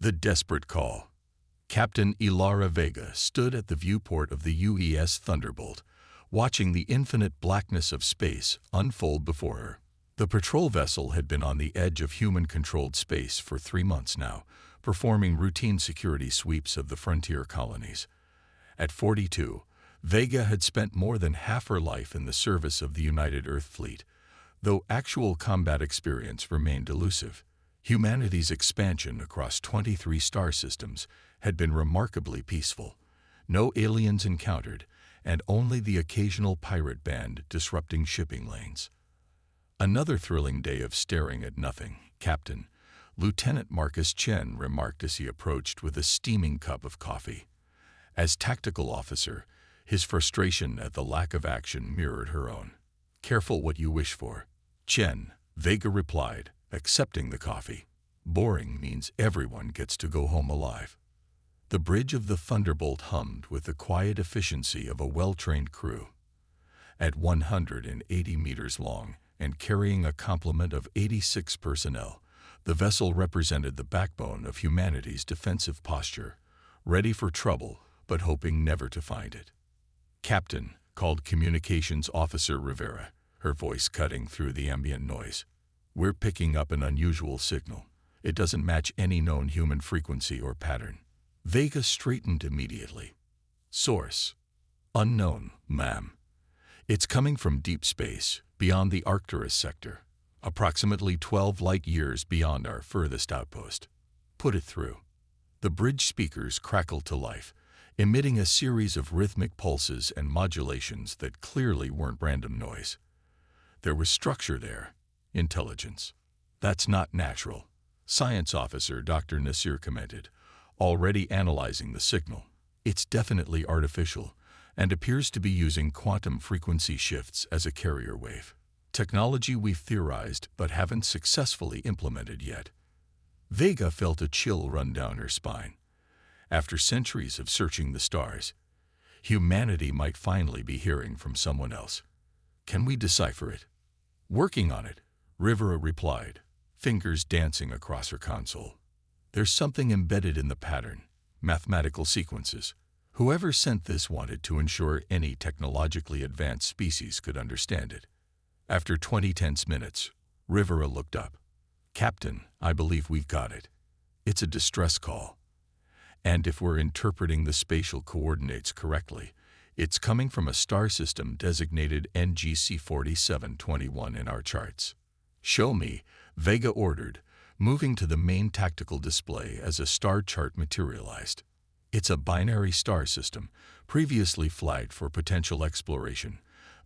The desperate call. Captain Ilara Vega stood at the viewport of the UES Thunderbolt, watching the infinite blackness of space unfold before her. The patrol vessel had been on the edge of human-controlled space for 3 months now, performing routine security sweeps of the frontier colonies. At 42, Vega had spent more than half her life in the service of the United Earth Fleet, though actual combat experience remained elusive. Humanity's expansion across 23 star systems had been remarkably peaceful. No aliens encountered, and only the occasional pirate band disrupting shipping lanes. Another thrilling day of staring at nothing, Captain Lieutenant Marcus Chen remarked as he approached with a steaming cup of coffee. As tactical officer, his frustration at the lack of action mirrored her own. "Careful what you wish for, Chen," Vega replied, accepting the coffee. "Boring means everyone gets to go home alive." The bridge of the Thunderbolt hummed with the quiet efficiency of a well-trained crew. At 180 meters long and carrying a complement of 86 personnel, the vessel represented the backbone of humanity's defensive posture, ready for trouble but hoping never to find it. "Captain," called Communications Officer Rivera, her voice cutting through the ambient noise. "We're picking up an unusual signal. It doesn't match any known human frequency or pattern." Vega straightened immediately. "Source: unknown, ma'am. It's coming from deep space, beyond the Arcturus sector, approximately 12 light-years beyond our furthest outpost. Put it through." The bridge speakers crackled to life, emitting a series of rhythmic pulses and modulations that clearly weren't random noise. There was structure there, intelligence. "That's not natural," Science Officer Dr. Nasir commented, already analyzing the signal. "It's definitely artificial, and appears to be using quantum frequency shifts as a carrier wave. Technology we've theorized but haven't successfully implemented yet." Vega felt a chill run down her spine. After centuries of searching the stars, humanity might finally be hearing from someone else. "Can we decipher it?" "Working on it," Rivera replied, fingers dancing across her console. "There's something embedded in the pattern, mathematical sequences. Whoever sent this wanted to ensure any technologically advanced species could understand it." After 20 tense minutes, Rivera looked up. "Captain, I believe we've got it. It's a distress call. And if we're interpreting the spatial coordinates correctly, it's coming from a star system designated NGC 4721 in our charts." "Show me," Vega ordered, moving to the main tactical display as a star chart materialized. "It's a binary star system, previously flagged for potential exploration,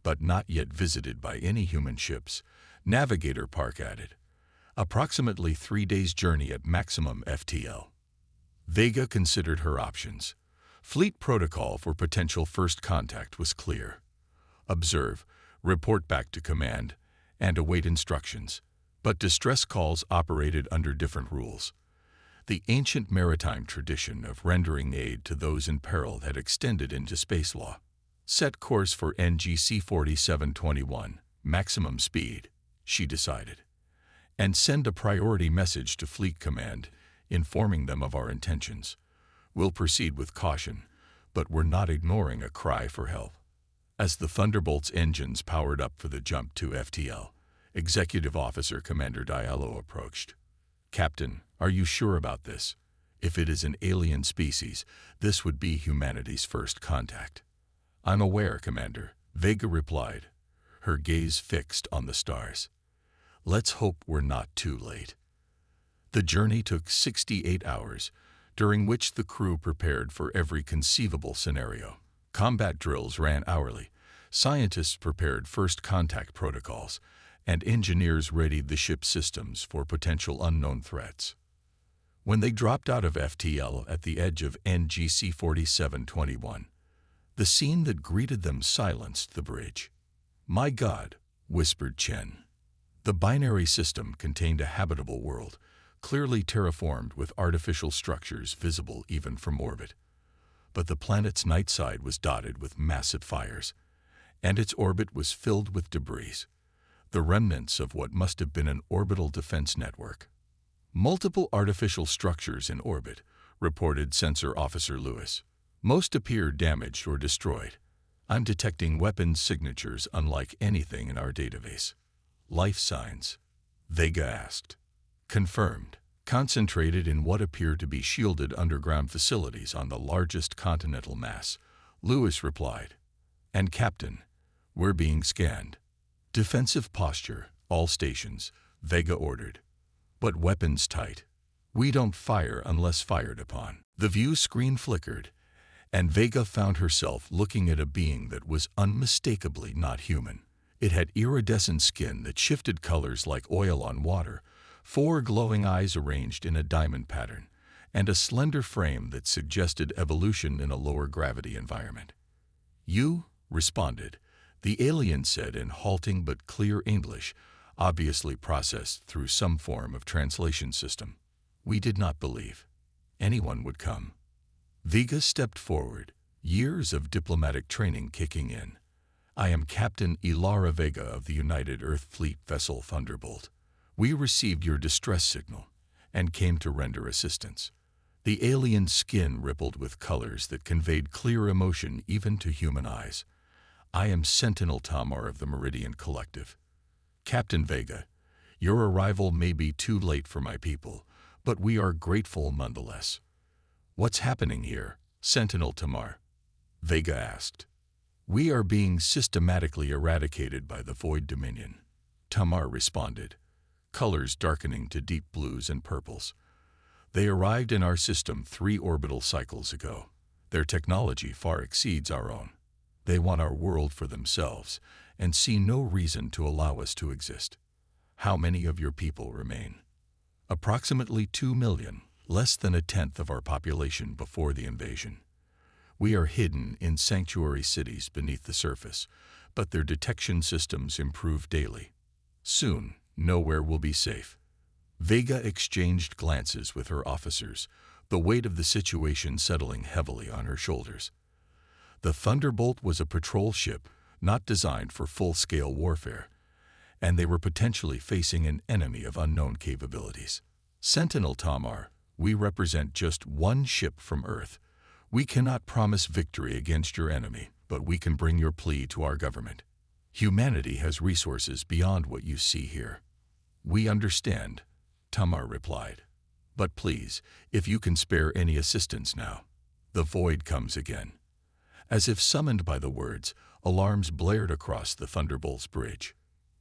but not yet visited by any human ships," Navigator Park added. "Approximately 3 days' journey at maximum FTL." Vega considered her options. Fleet protocol for potential first contact was clear. Observe, report back to command, and await instructions. But distress calls operated under different rules. The ancient maritime tradition of rendering aid to those in peril had extended into space law. "Set course for NGC 4721, maximum speed," she decided, "and send a priority message to Fleet Command, informing them of our intentions. We'll proceed with caution, but we're not ignoring a cry for help." As the Thunderbolt's engines powered up for the jump to FTL, Executive Officer Commander Diallo approached. "Captain, are you sure about this? If it is an alien species, this would be humanity's first contact." "I'm aware, Commander," Vega replied, her gaze fixed on the stars. "Let's hope we're not too late." The journey took 68 hours, during which the crew prepared for every conceivable scenario. Combat drills ran hourly, scientists prepared first contact protocols, and engineers readied the ship's systems for potential unknown threats. When they dropped out of FTL at the edge of NGC 4721, the scene that greeted them silenced the bridge. "My God," whispered Chen. The binary system contained a habitable world, clearly terraformed with artificial structures visible even from orbit. But the planet's night side was dotted with massive fires, and its orbit was filled with debris, the remnants of what must have been an orbital defense network. Multiple artificial structures in orbit, reported Sensor Officer Lewis. Most appear damaged or destroyed. I'm detecting weapons signatures unlike anything in our database. Life signs? Vega asked. Confirmed. Concentrated in what appear to be shielded underground facilities on the largest continental mass, Lewis replied. And Captain, we're being scanned. Defensive posture, all stations, Vega ordered. But weapons tight. We don't fire unless fired upon. The view screen flickered, and Vega found herself looking at a being that was unmistakably not human. It had iridescent skin that shifted colors like oil on water, 4 glowing eyes arranged in a diamond pattern, and a slender frame that suggested evolution in a lower gravity environment. You responded, the alien said in halting but clear English, obviously processed through some form of translation system. We did not believe anyone would come. Vega stepped forward, years of diplomatic training kicking in. I am Captain Ilara Vega of the United Earth Fleet vessel Thunderbolt. We received your distress signal and came to render assistance. The alien skin rippled with colors that conveyed clear emotion even to human eyes. I am Sentinel Tamar of the Meridian Collective. Captain Vega, your arrival may be too late for my people, but we are grateful nonetheless. What's happening here, Sentinel Tamar? Vega asked. We are being systematically eradicated by the Void Dominion, Tamar responded, colors darkening to deep blues and purples. They arrived in our system 3 orbital cycles ago. Their technology far exceeds our own. They want our world for themselves and see no reason to allow us to exist. How many of your people remain? Approximately 2 million, less than a tenth of our population before the invasion. We are hidden in sanctuary cities beneath the surface, but their detection systems improve daily. Soon, nowhere will be safe. Vega exchanged glances with her officers, the weight of the situation settling heavily on her shoulders. The Thunderbolt was a patrol ship not designed for full-scale warfare, and they were potentially facing an enemy of unknown capabilities. Sentinel Tamar, we represent just one ship from Earth. We cannot promise victory against your enemy, but we can bring your plea to our government. Humanity has resources beyond what you see here. We understand, Tamar replied. But please, if you can spare any assistance now. The void comes again. As if summoned by the words, alarms blared across the Thunderbolt's bridge.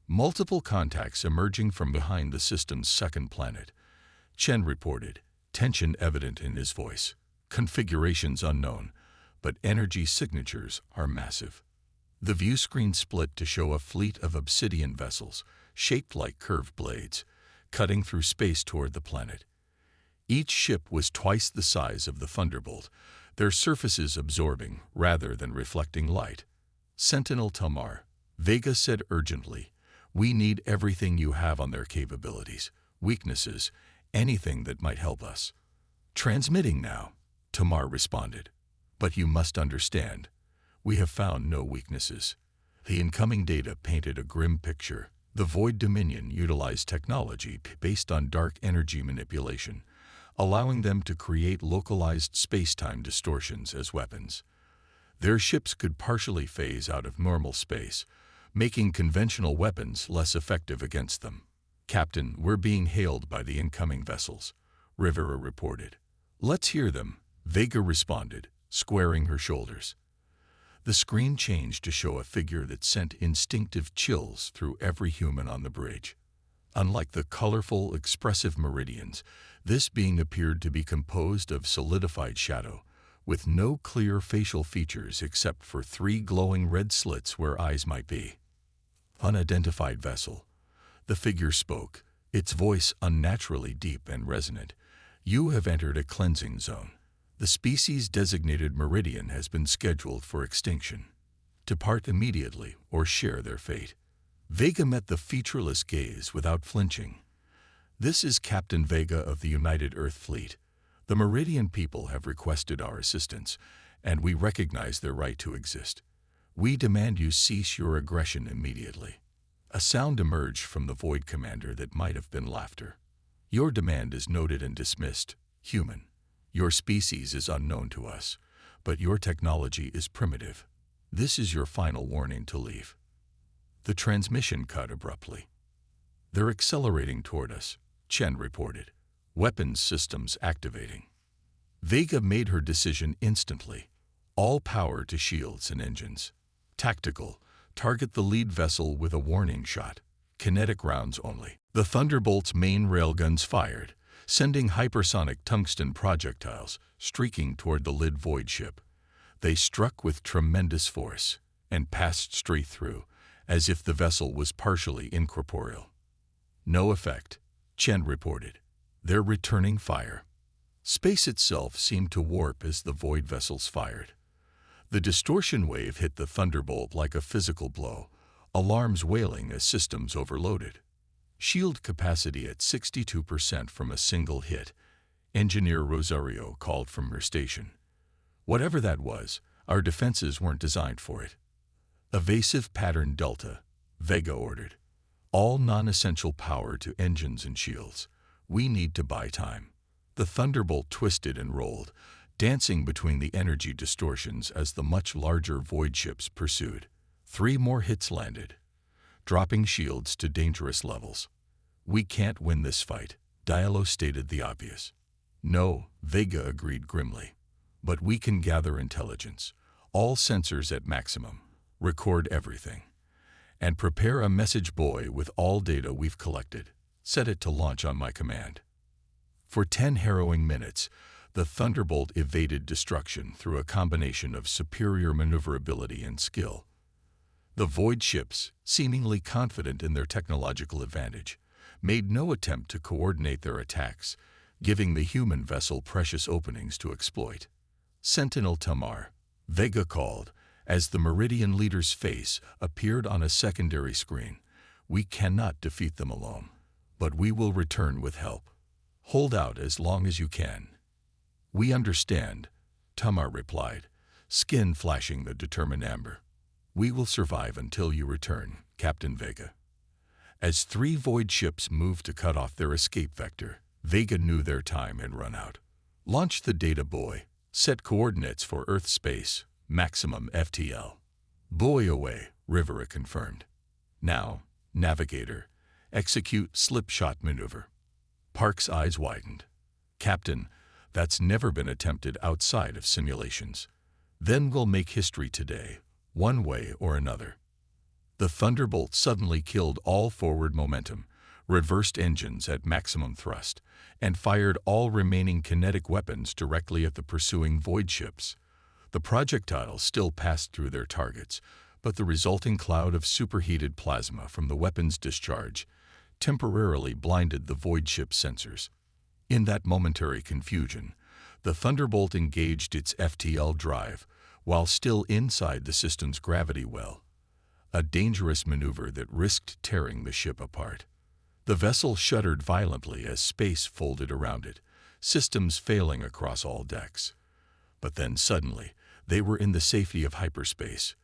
Multiple contacts emerging from behind the system's second planet. Chen reported, tension evident in his voice. Configurations unknown, but energy signatures are massive. The view screen split to show a fleet of obsidian vessels, shaped like curved blades, cutting through space toward the planet. Each ship was twice the size of the Thunderbolt, their surfaces absorbing rather than reflecting light. Sentinel Tamar, Vega said urgently, we need everything you have on their capabilities, weaknesses, anything that might help us. Transmitting now, Tamar responded. But you must understand, we have found no weaknesses. The incoming data painted a grim picture. The Void Dominion utilized technology based on dark energy manipulation, allowing them to create localized space-time distortions as weapons. Their ships could partially phase out of normal space, making conventional weapons less effective against them. Captain, we're being hailed by the incoming vessels, Rivera reported. Let's hear them, Vega responded, squaring her shoulders. The screen changed to show a figure that sent instinctive chills through every human on the bridge. Unlike the colorful, expressive meridians, this being appeared to be composed of solidified shadow, with no clear facial features except for 3 glowing red slits where eyes might be. Unidentified vessel. The figure spoke, its voice unnaturally deep and resonant. You have entered a cleansing zone. The species-designated meridian has been scheduled for extinction. Depart immediately or share their fate. Vega met the featureless gaze without flinching. This is Captain Vega of the United Earth Fleet. The Meridian people have requested our assistance, and we recognize their right to exist. We demand you cease your aggression immediately. A sound emerged from the Void Commander that might have been laughter. Your demand is noted and dismissed. Human. Your species is unknown to us, but your technology is primitive. This is your final warning to leave. The transmission cut abruptly. They're accelerating toward us, Chen reported. Weapons systems activating. Vega made her decision instantly. All power to shields and engines. Tactical. Target the lead vessel with a warning shot. Kinetic rounds only. The Thunderbolt's main railguns fired, sending hypersonic tungsten projectiles streaking toward the lid void ship. They struck with tremendous force and passed straight through, as if the vessel was partially incorporeal. No effect, Chen reported. They're returning fire. Space itself seemed to warp as the void vessels fired. The distortion wave hit the Thunderbolt like a physical blow, alarms wailing as systems overloaded. Shield capacity at 62% from a single hit, Engineer Rosario called from her station. Whatever that was, our defenses weren't designed for it. Evasive pattern Delta, Vega ordered. All non-essential power to engines and shields. We need to buy time. The Thunderbolt twisted and rolled, dancing between the energy distortions as the much larger void ships pursued. 3 more hits landed, dropping shields to dangerous levels. We can't win this fight, Diallo stated the obvious. No, Vega agreed grimly. But we can gather intelligence. All sensors at maximum. Record everything. And prepare a message buoy with all data we've collected. Set it to launch on my command. For 10 harrowing minutes, the Thunderbolt evaded destruction through a combination of superior maneuverability and skill. The void ships, seemingly confident in their technological advantage, made no attempt to coordinate their attacks, giving the human vessel precious openings to exploit. Sentinel Tamar, Vega called, as the Meridian leader's face appeared on a secondary screen. We cannot defeat them alone, but we will return with help. Hold out as long as you can. We understand, Tamar replied, skin flashing the determined amber. We will survive until you return, Captain Vega. As 3 void ships moved to cut off their escape vector, Vega knew their time had run out. Launch the data buoy. Set coordinates for Earth space, maximum FTL. Buoy away, Rivera confirmed. Now, navigator, execute slipshot maneuver. Park's eyes widened. Captain, that's never been attempted outside of simulations. Then we'll make history today, one way or another. The Thunderbolt suddenly killed all forward momentum, reversed engines at maximum thrust, and fired all remaining kinetic weapons directly at the pursuing void ships. The projectiles still passed through their targets, but the resulting cloud of superheated plasma from the weapon's discharge temporarily blinded the void ship's sensors. In that momentary confusion, the Thunderbolt engaged its FTL drive while still inside the system's gravity well, a dangerous maneuver that risked tearing the ship apart. The vessel shuddered violently as space folded around it, systems failing across all decks. But then suddenly, they were in the safety of hyperspace,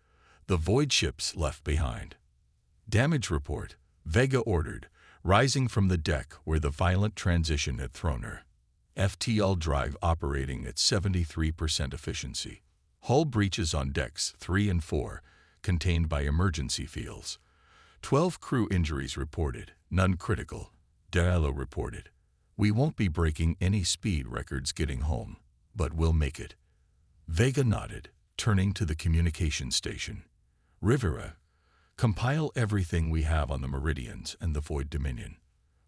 the void ships left behind. Damage report, Vega ordered, rising from the deck where the violent transition had thrown her. FTL drive operating at 73% efficiency. Hull breaches on decks 3 and 4, contained by emergency fields. 12 crew injuries reported, none critical, Diallo reported. We won't be breaking any speed records getting home, but we'll make it. Vega nodded, turning to the communication station. Rivera, compile everything we have on the Meridians and the Void Dominion.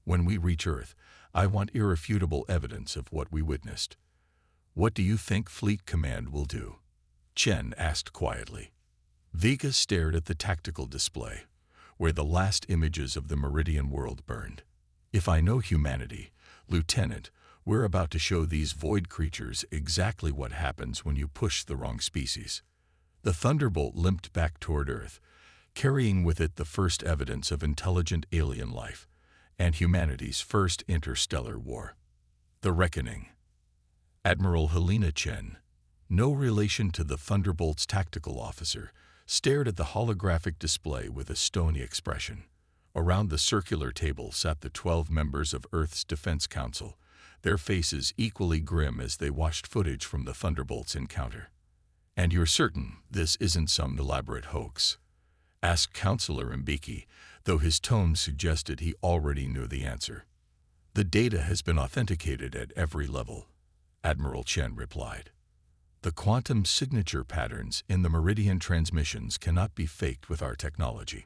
When we reach Earth, I want irrefutable evidence of what we witnessed. What do you think Fleet Command will do? Chen asked quietly. Vega stared at the tactical display, where the last images of the Meridian world burned. If I know humanity, Lieutenant, we're about to show these void creatures exactly what happens when you push the wrong species. The Thunderbolt limped back toward Earth, carrying with it the first evidence of intelligent alien life and humanity's first interstellar war. The Reckoning. Admiral Helena Chen, no relation to the Thunderbolt's tactical officer, stared at the holographic display with a stony expression. Around the circular table sat the 12 members of Earth's Defense Council, their faces equally grim as they watched footage from the Thunderbolt's encounter. "And you're certain this isn't some elaborate hoax?" asked Counselor Mbeki, though his tone suggested he already knew the answer. "The data has been authenticated at every level," Admiral Chen replied. "The quantum signature patterns in the Meridian transmissions cannot be faked with our technology.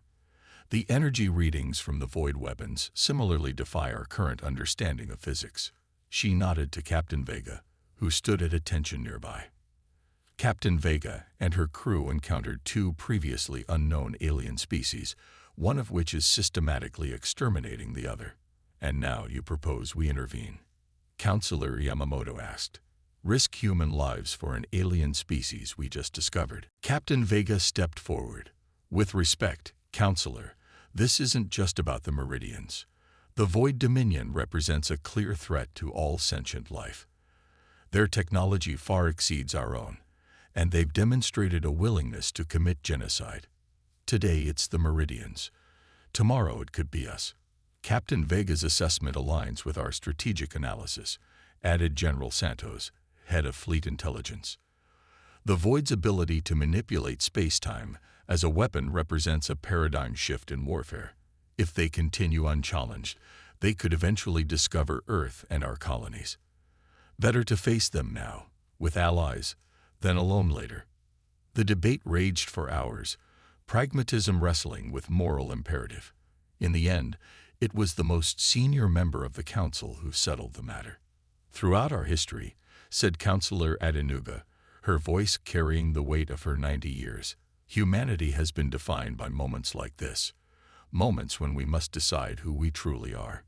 The energy readings from the void weapons similarly defy our current understanding of physics." She nodded to Captain Vega, who stood at attention nearby. Captain Vega and her crew encountered two previously unknown alien species, one of which is systematically exterminating the other. "And now you propose we intervene?" Counselor Yamamoto asked. "Risk human lives for an alien species we just discovered?" Captain Vega stepped forward. "With respect, Counselor, this isn't just about the Meridians. The Void Dominion represents a clear threat to all sentient life. Their technology far exceeds our own, and they've demonstrated a willingness to commit genocide. Today it's the Meridians. Tomorrow it could be us." "Captain Vega's assessment aligns with our strategic analysis," added General Santos, head of Fleet Intelligence. "The Void's ability to manipulate space-time as a weapon represents a paradigm shift in warfare. If they continue unchallenged, they could eventually discover Earth and our colonies. Better to face them now, with allies, than alone later." The debate raged for hours, pragmatism wrestling with moral imperative. In the end, it was the most senior member of the council who settled the matter. "Throughout our history," said Counselor Adenuga, her voice carrying the weight of her 90 years, "humanity has been defined by moments like this. Moments when we must decide who we truly are.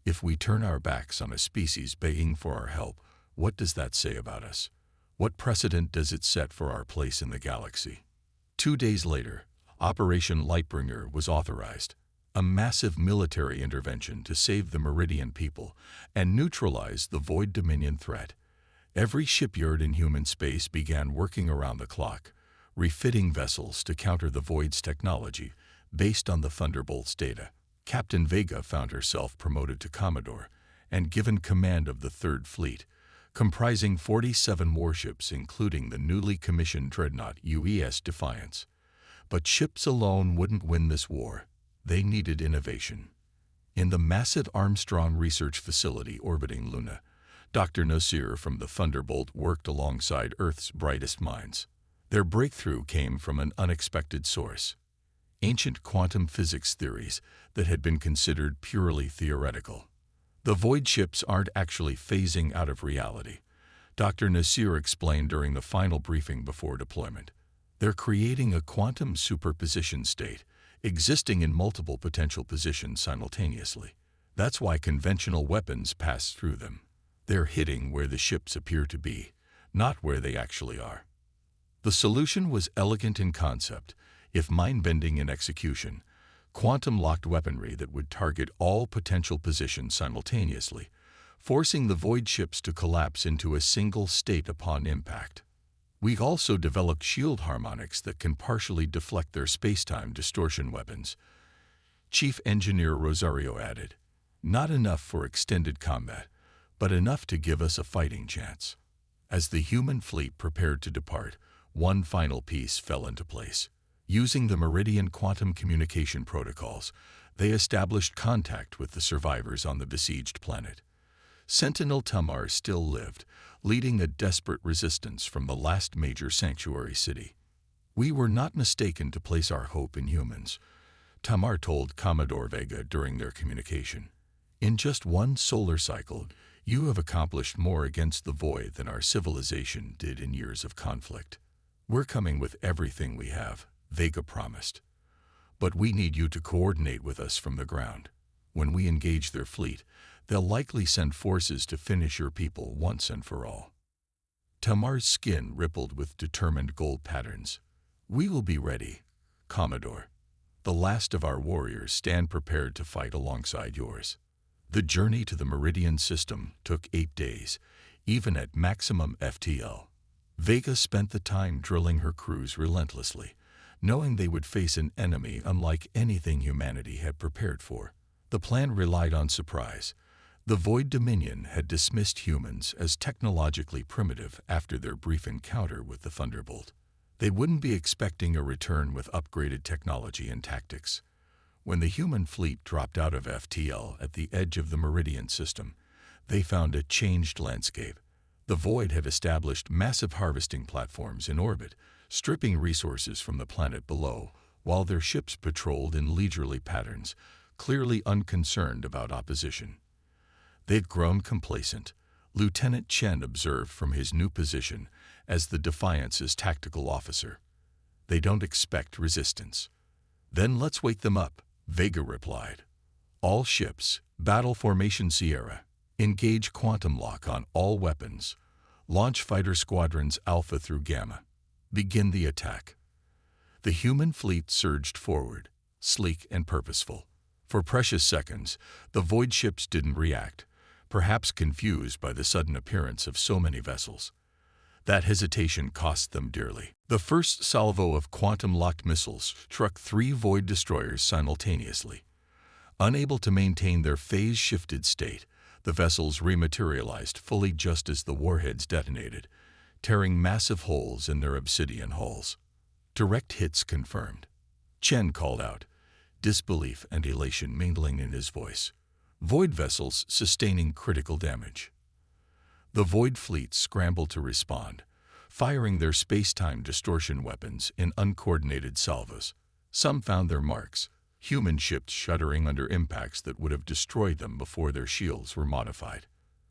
If we turn our backs on a species begging for our help, what does that say about us? What precedent does it set for our place in the galaxy?" 2 days later, Operation Lightbringer was authorized, a massive military intervention to save the Meridian people and neutralize the Void Dominion threat. Every shipyard in human space began working around the clock, refitting vessels to counter the Void's technology based on the Thunderbolt's data. Captain Vega found herself promoted to Commodore and given command of the Third Fleet, comprising 47 warships including the newly commissioned dreadnought UES Defiance. But ships alone wouldn't win this war. They needed innovation. In the massive Armstrong Research Facility orbiting Luna, Dr. Nasir from the Thunderbolt worked alongside Earth's brightest minds. Their breakthrough came from an unexpected source: ancient quantum physics theories that had been considered purely theoretical. "The void ships aren't actually phasing out of reality," Dr. Nasir explained during the final briefing before deployment. "They're creating a quantum superposition state, existing in multiple potential positions simultaneously. That's why conventional weapons pass through them. They're hitting where the ships appear to be, not where they actually are." The solution was elegant in concept, if mind-bending in execution: quantum-locked weaponry that would target all potential positions simultaneously, forcing the void ships to collapse into a single state upon impact. "We also developed shield harmonics that can partially deflect their space-time distortion weapons," Chief Engineer Rosario added. "Not enough for extended combat, but enough to give us a fighting chance." As the human fleet prepared to depart, one final piece fell into place. Using the Meridian quantum communication protocols, they established contact with the survivors on the besieged planet. Sentinel Tamar still lived, leading a desperate resistance from the last major sanctuary city. "We were not mistaken to place our hope in humans," Tamar told Commodore Vega during their communication. "In just one solar cycle, you have accomplished more against the void than our civilization did in years of conflict. We're coming with everything we have," Vega promised. "But we need you to coordinate with us from the ground. When we engage their fleet, they'll likely send forces to finish your people once and for all." Tamar's skin rippled with determined gold patterns. "We will be ready, Commodore. The last of our warriors stand prepared to fight alongside yours." The journey to the Meridian system took 8 days, even at maximum FTL. Vega spent the time drilling her crews relentlessly, knowing they would face an enemy unlike anything humanity had prepared for. The plan relied on surprise. The Void Dominion had dismissed humans as technologically primitive after their brief encounter with the Thunderbolt. They wouldn't be expecting a return with upgraded technology and tactics. When the human fleet dropped out of FTL at the edge of the Meridian system, they found a changed landscape. The Void had established massive harvesting platforms in orbit, stripping resources from the planet below, while their ships patrolled in leisurely patterns, clearly unconcerned about opposition. They'd grown complacent, Lieutenant Chen observed from his new position as the Defiance's tactical officer. They don't expect resistance. Then let's wake them up, Vega replied. All ships, Battle Formation Sierra, engage quantum lock on all weapons. Launch fighter squadrons Alpha through Gamma. Begin the attack. The human fleet surged forward, sleek and purposeful. For precious seconds, the Void ships didn't react, perhaps confused by the sudden appearance of so many vessels. That hesitation cost them dearly. The first salvo of quantum-locked missiles struck 3 Void destroyers simultaneously. Unable to maintain their phase-shifted state, the vessels rematerialized fully just as the warheads detonated, tearing massive holes in their obsidian hulls. Direct hits confirmed. Chen called out, disbelief and elation mingling in his voice. Void vessels sustaining critical damage. The Void fleet scrambled to respond, firing their space-time distortion weapons in uncoordinated salvos. Some found their marks, human ships shuddering under impacts that would have destroyed them before their shields were modified.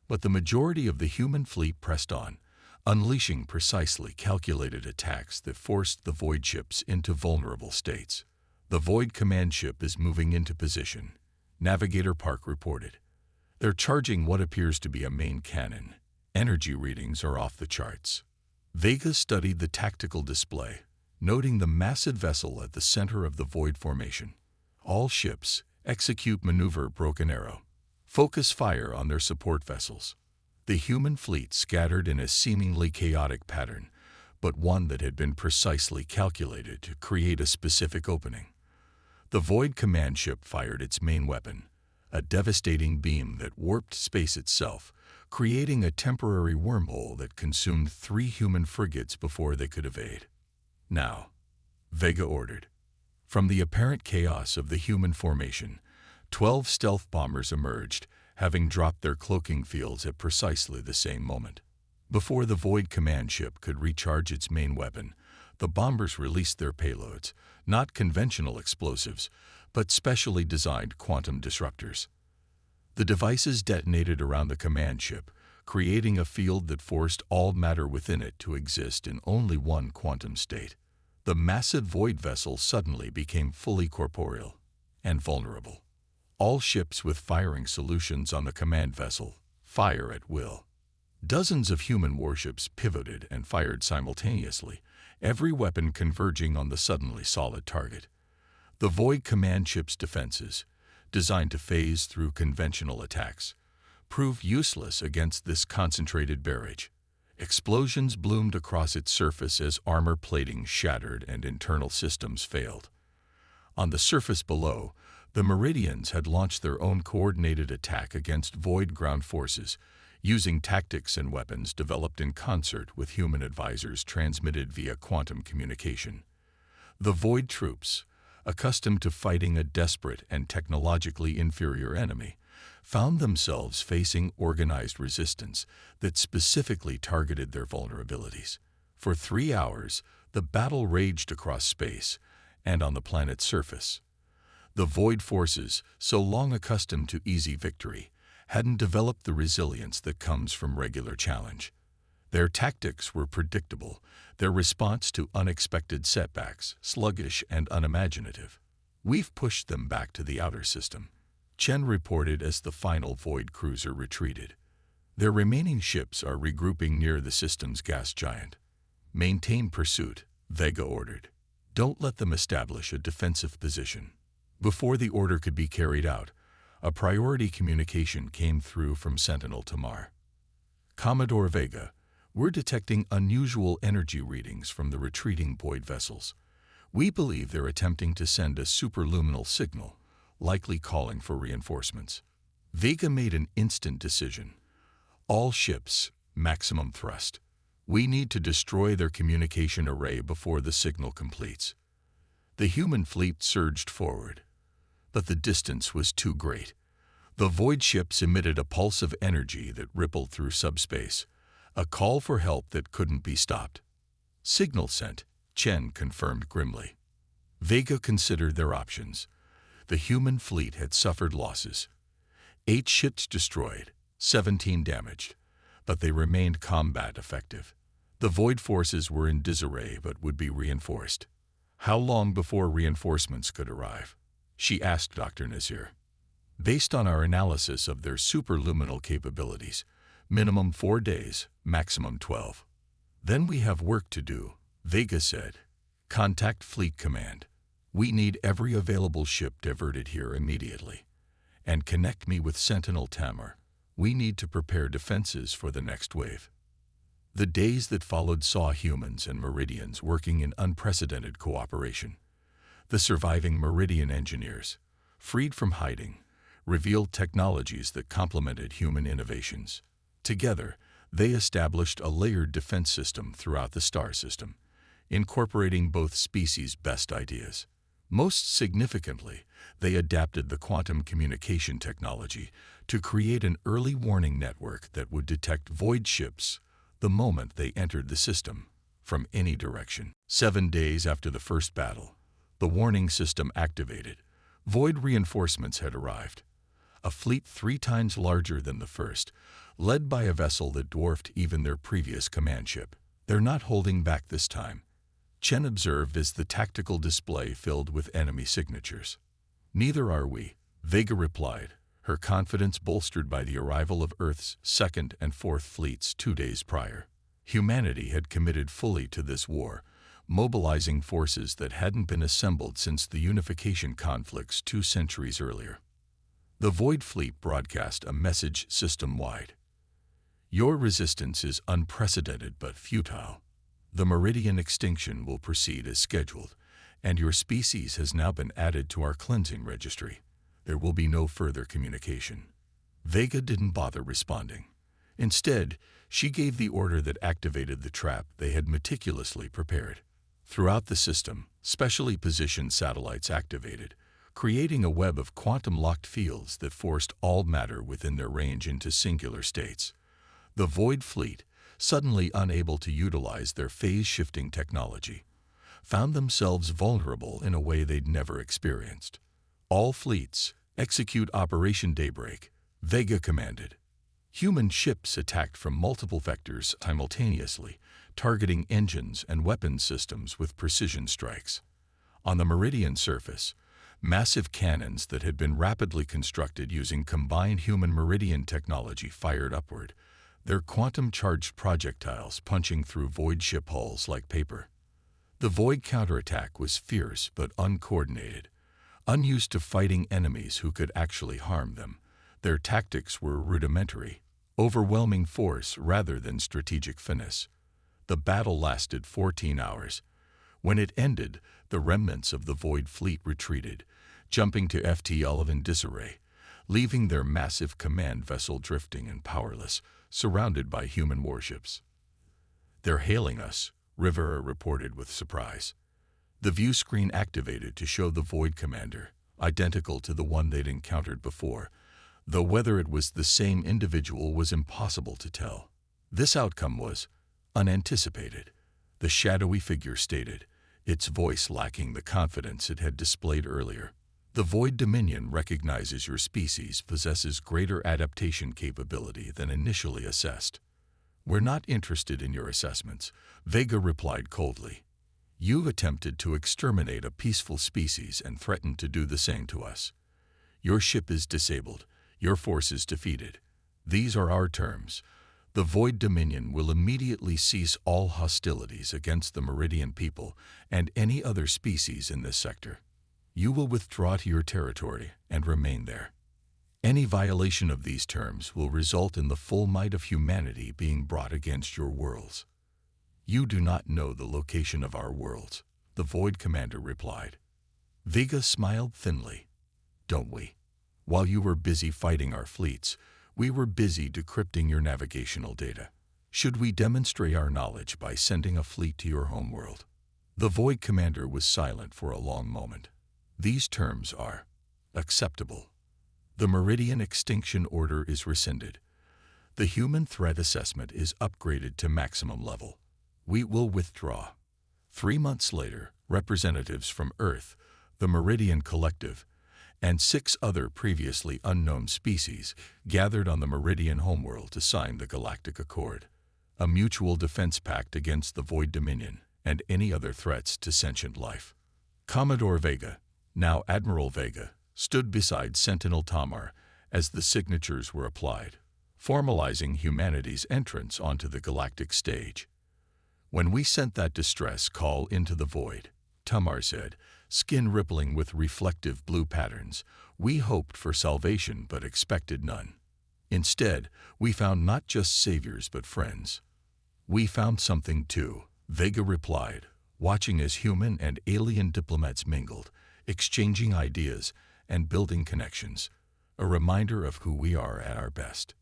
But the majority of the human fleet pressed on, unleashing precisely calculated attacks that forced the Void ships into vulnerable states. The Void command ship is moving into position, Navigator Park reported. They're charging what appears to be a main cannon. Energy readings are off the charts. Vega studied the tactical display, noting the massive vessel at the center of the Void formation. All ships execute maneuver Broken Arrow. Focus fire on their support vessels. The human fleet scattered in a seemingly chaotic pattern, but one that had been precisely calculated to create a specific opening. The Void command ship fired its main weapon, a devastating beam that warped space itself, creating a temporary wormhole that consumed 3 human frigates before they could evade. Now, Vega ordered. From the apparent chaos of the human formation, 12 stealth bombers emerged, having dropped their cloaking fields at precisely the same moment. Before the Void command ship could recharge its main weapon, the bombers released their payloads, not conventional explosives, but specially designed quantum disruptors. The devices detonated around the command ship, creating a field that forced all matter within it to exist in only one quantum state. The massive Void vessel suddenly became fully corporeal and vulnerable. All ships with firing solutions on the command vessel fire at will. Dozens of human warships pivoted and fired simultaneously, every weapon converging on the suddenly solid target. The Void command ship's defenses, designed to phase through conventional attacks, proved useless against this concentrated barrage. Explosions bloomed across its surface as armor plating shattered and internal systems failed. On the surface below, the Meridians had launched their own coordinated attack against Void ground forces, using tactics and weapons developed in concert with human advisors transmitted via quantum communication. The Void troops, accustomed to fighting a desperate and technologically inferior enemy, found themselves facing organized resistance that specifically targeted their vulnerabilities. For 3 hours, the battle raged across space and on the planet's surface. The Void forces, so long accustomed to easy victory, hadn't developed the resilience that comes from regular challenge. Their tactics were predictable, their response to unexpected setbacks sluggish and unimaginative. We've pushed them back to the outer system, Chen reported as the final Void cruiser retreated. Their remaining ships are regrouping near the system's gas giant. Maintain pursuit, Vega ordered. Don't let them establish a defensive position. Before the order could be carried out, a priority communication came through from Sentinel Tamar. Commodore Vega, we're detecting unusual energy readings from the retreating Void vessels. We believe they're attempting to send a superluminal signal, likely calling for reinforcements. Vega made an instant decision. All ships, maximum thrust. We need to destroy their communication array before the signal completes. The human fleet surged forward, but the distance was too great. The void ships emitted a pulse of energy that rippled through subspace, a call for help that couldn't be stopped. Signal sent, Chen confirmed grimly. Vega considered their options. The human fleet had suffered losses. 8 ships destroyed, 17 damaged, but they remained combat effective. The void forces were in disarray but would be reinforced. How long before reinforcements could arrive? She asked Dr. Nazir. Based on our analysis of their superluminal capabilities, minimum 4 days, maximum 12. Then we have work to do, Vega said. Contact Fleet Command. We need every available ship diverted here immediately. And connect me with Sentinel Tamar. We need to prepare defenses for the next wave. The days that followed saw humans and Meridians working in unprecedented cooperation. The surviving Meridian engineers, freed from hiding, revealed technologies that complemented human innovations. Together, they established a layered defense system throughout the star system, incorporating both species' best ideas. Most significantly, they adapted the quantum communication technology to create an early warning network that would detect void ships the moment they entered the system, from any direction. 7 days after the first battle, the warning system activated. Void reinforcements had arrived. A fleet 3 times larger than the first, led by a vessel that dwarfed even their previous command ship. They're not holding back this time, Chen observed as the tactical display filled with enemy signatures. Neither are we, Vega replied, her confidence bolstered by the arrival of Earth's 2nd and 4th fleets 2 days prior. Humanity had committed fully to this war, mobilizing forces that hadn't been assembled since the unification conflicts 2 centuries earlier. The Void Fleet broadcast a message system-wide. Your resistance is unprecedented but futile. The Meridian extinction will proceed as scheduled, and your species has now been added to our cleansing registry. There will be no further communication. Vega didn't bother responding. Instead, she gave the order that activated the trap they had meticulously prepared. Throughout the system, specially positioned satellites activated, creating a web of quantum-locked fields that forced all matter within their range into singular states. The Void Fleet, suddenly unable to utilize their phase-shifting technology, found themselves vulnerable in a way they'd never experienced. All fleets, execute Operation Daybreak, Vega commanded. Human ships attacked from multiple vectors simultaneously, targeting engines and weapons systems with precision strikes. On the Meridian surface, massive cannons that had been rapidly constructed using combined human-Meridian technology fired upward, their quantum-charged projectiles punching through void ship hulls like paper. The Void counterattack was fierce but uncoordinated. Unused to fighting enemies who could actually harm them, their tactics were rudimentary, overwhelming force rather than strategic finesse. The battle lasted 14 hours. When it ended, the remnants of the Void Fleet retreated, jumping to FTL in disarray, leaving their massive command vessel drifting and powerless, surrounded by human warships. "They're hailing us," Rivera reported with surprise. The view screen activated to show the Void Commander, identical to the one they'd encountered before, though whether it was the same individual was impossible to tell. This outcome was unanticipated, the shadowy figure stated, its voice lacking the confidence it had displayed earlier. The Void Dominion recognizes your species possesses greater adaptation capability than initially assessed. "We're not interested in your assessments," Vega replied coldly. "You've attempted to exterminate a peaceful species and threatened to do the same to us. Your ship is disabled, your forces defeated. These are our terms. The Void Dominion will immediately cease all hostilities against the Meridian people and any other species in this sector. You will withdraw to your territory and remain there. Any violation of these terms will result in the full might of humanity being brought against your worlds. You do not know the location of our worlds. the Void Commander replied. Vega smiled thinly. Don't we? While you were busy fighting our fleets, we were busy decrypting your navigational data. Should we demonstrate our knowledge by sending a fleet to your homeworld? The Void Commander was silent for a long moment. These terms are acceptable. The Meridian Extinction Order is rescinded. The human threat assessment is upgraded to maximum level. We will withdraw. 3 months later, representatives from Earth, the Meridian Collective, and 6 other previously unknown species gathered on the Meridian homeworld to sign the Galactic Accord, a mutual defense pact against the Void Dominion and any other threats to sentient life. Commodore Vega, now Admiral Vega, stood beside Sentinel Tamar as the signatures were applied, formalizing humanity's entrance onto the galactic stage. When we sent that distress call into the void, Tamar said, skin rippling with reflective blue patterns, we hoped for salvation but expected none. Instead, we found not just saviors but friends. We found something too, Vega replied, watching as human and alien diplomats mingled, exchanging ideas and building connections, a reminder of who we are at our best.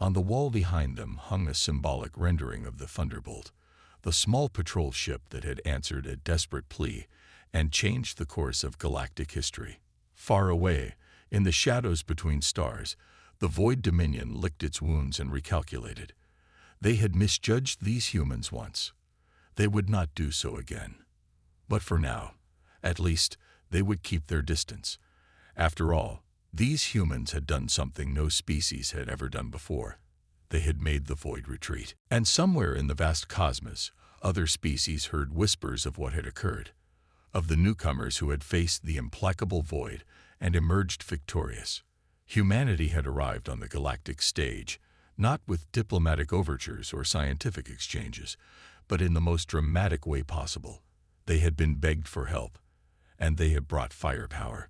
On the wall behind them hung a symbolic rendering of the Thunderbolt, the small patrol ship that had answered a desperate plea and changed the course of galactic history. Far away, in the shadows between stars, the Void Dominion licked its wounds and recalculated. They had misjudged these humans once. They would not do so again. But for now, at least, they would keep their distance. After all, these humans had done something no species had ever done before. They had made the void retreat. And somewhere in the vast cosmos, other species heard whispers of what had occurred, of the newcomers who had faced the implacable void and emerged victorious. Humanity had arrived on the galactic stage, not with diplomatic overtures or scientific exchanges, but in the most dramatic way possible. They had been begged for help, and they had brought firepower.